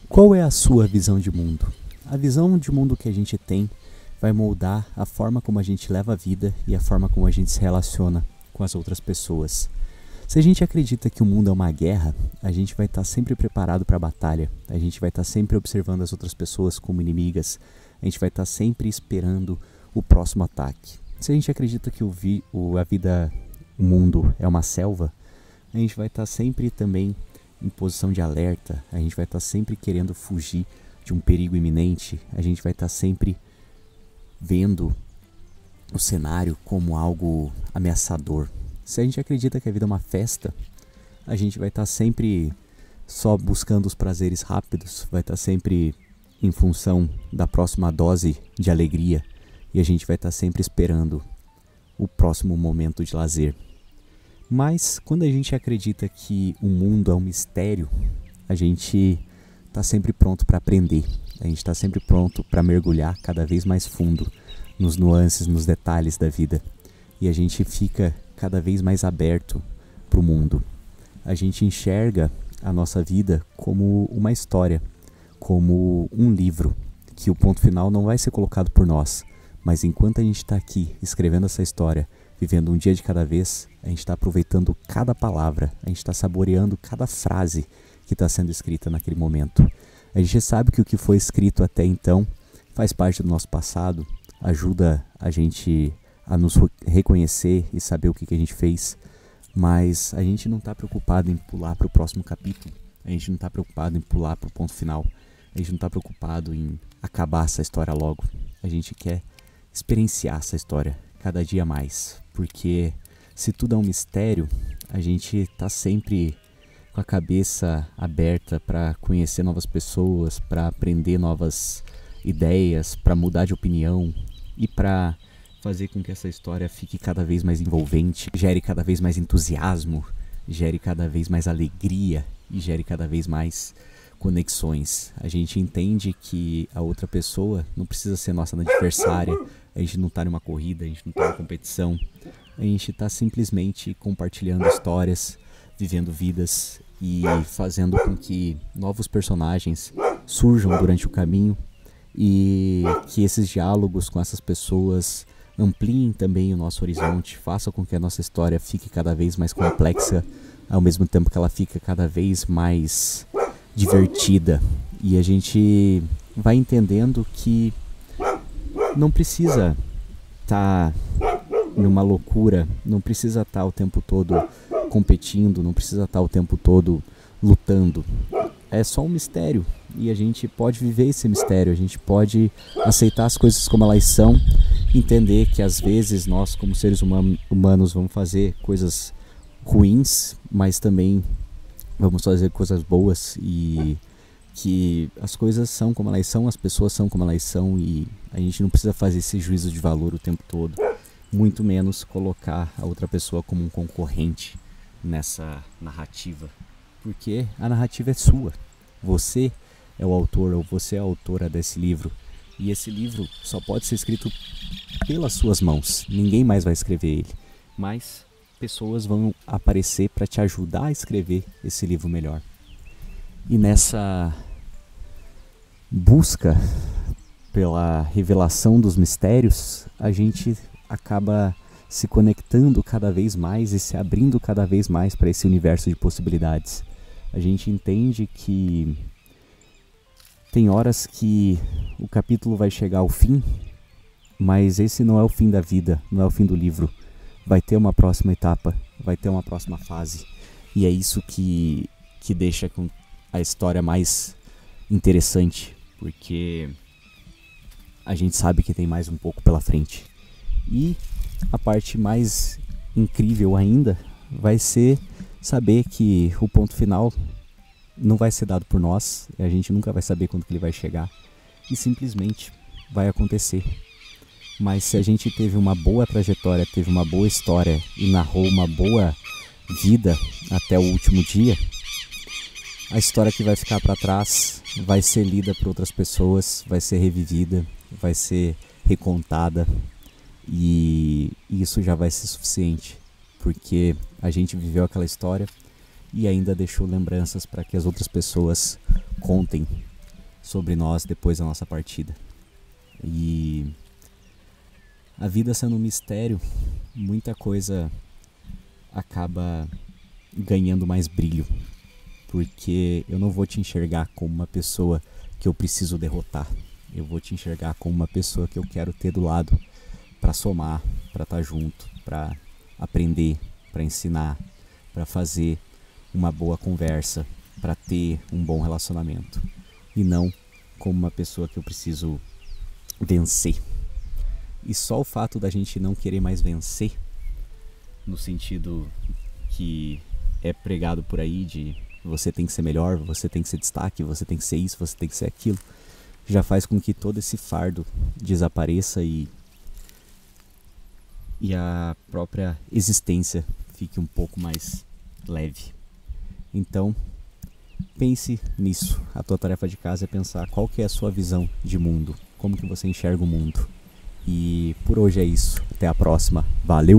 Qual é a sua visão de mundo? A visão de mundo que a gente tem vai moldar a forma como a gente leva a vida e a forma como a gente se relaciona com as outras pessoas. Se a gente acredita que o mundo é uma guerra, a gente vai estar sempre preparado para a batalha, a gente vai estar sempre observando as outras pessoas como inimigas, a gente vai estar sempre esperando o próximo ataque. Se a gente acredita que o mundo é uma selva, a gente vai estar sempre também em posição de alerta, a gente vai estar sempre querendo fugir de um perigo iminente, a gente vai estar sempre vendo o cenário como algo ameaçador. Se a gente acredita que a vida é uma festa, a gente vai estar sempre só buscando os prazeres rápidos, vai estar sempre em função da próxima dose de alegria e a gente vai estar sempre esperando o próximo momento de lazer. Mas quando a gente acredita que o mundo é um mistério, a gente está sempre pronto para aprender, a gente está sempre pronto para mergulhar cada vez mais fundo nos nuances, nos detalhes da vida. E a gente fica cada vez mais aberto para o mundo. A gente enxerga a nossa vida como uma história, como um livro, que o ponto final não vai ser colocado por nós, mas enquanto a gente está aqui escrevendo essa história, vivendo um dia de cada vez, a gente está aproveitando cada palavra, a gente está saboreando cada frase que está sendo escrita naquele momento. A gente sabe que o que foi escrito até então faz parte do nosso passado, ajuda a gente a nos reconhecer e saber o que a gente fez, mas a gente não está preocupado em pular para o próximo capítulo, a gente não está preocupado em pular para o ponto final, a gente não está preocupado em acabar essa história logo, a gente quer experienciar essa história cada dia mais, porque se tudo é um mistério, a gente está sempre com a cabeça aberta para conhecer novas pessoas, para aprender novas ideias, para mudar de opinião e para fazer com que essa história fique cada vez mais envolvente, gere cada vez mais entusiasmo, gere cada vez mais alegria e gere cada vez mais conexões. A gente entende que a outra pessoa não precisa ser nossa adversária, a gente não está numa corrida, a gente não está numa competição, a gente está simplesmente compartilhando histórias, vivendo vidas e fazendo com que novos personagens surjam durante o caminho e que esses diálogos com essas pessoas ampliem também o nosso horizonte, façam com que a nossa história fique cada vez mais complexa, ao mesmo tempo que ela fica cada vez mais divertida. E a gente vai entendendo que não precisa estar numa loucura, não precisa estar o tempo todo competindo, não precisa estar o tempo todo lutando. É só um mistério e a gente pode viver esse mistério, a gente pode aceitar as coisas como elas são, entender que às vezes nós como seres humanos vamos fazer coisas ruins, mas também vamos fazer coisas boas e que as coisas são como elas são, as pessoas são como elas são e a gente não precisa fazer esse juízo de valor o tempo todo, muito menos colocar a outra pessoa como um concorrente nessa narrativa, porque a narrativa é sua, você é o autor ou você é a autora desse livro e esse livro só pode ser escrito pelas suas mãos, ninguém mais vai escrever ele, mas pessoas vão aparecer para te ajudar a escrever esse livro melhor. E nessa busca pela revelação dos mistérios, a gente acaba se conectando cada vez mais e se abrindo cada vez mais para esse universo de possibilidades. A gente entende que tem horas que o capítulo vai chegar ao fim, mas esse não é o fim da vida, não é o fim do livro. Vai ter uma próxima etapa, vai ter uma próxima fase. E é isso que deixa a história mais interessante, porque a gente sabe que tem mais um pouco pela frente. E a parte mais incrível ainda vai ser saber que o ponto final não vai ser dado por nós, e a gente nunca vai saber quando que ele vai chegar, e simplesmente vai acontecer. Mas se a gente teve uma boa trajetória, teve uma boa história e narrou uma boa vida até o último dia, a história que vai ficar para trás vai ser lida por outras pessoas, vai ser revivida, vai ser recontada e isso já vai ser suficiente, porque a gente viveu aquela história e ainda deixou lembranças para que as outras pessoas contem sobre nós depois da nossa partida. E a vida sendo um mistério, muita coisa acaba ganhando mais brilho, porque eu não vou te enxergar como uma pessoa que eu preciso derrotar. Eu vou te enxergar como uma pessoa que eu quero ter do lado para somar, para estar junto, para aprender, para ensinar, para fazer uma boa conversa, para ter um bom relacionamento, e não como uma pessoa que eu preciso vencer. E só o fato da gente não querer mais vencer, no sentido que é pregado por aí de você tem que ser melhor, você tem que ser destaque, você tem que ser isso, você tem que ser aquilo, já faz com que todo esse fardo desapareça e a própria existência fique um pouco mais leve. Então, pense nisso. A tua tarefa de casa é pensar qual que é a sua visão de mundo, como que você enxerga o mundo. E por hoje é isso. Até a próxima. Valeu!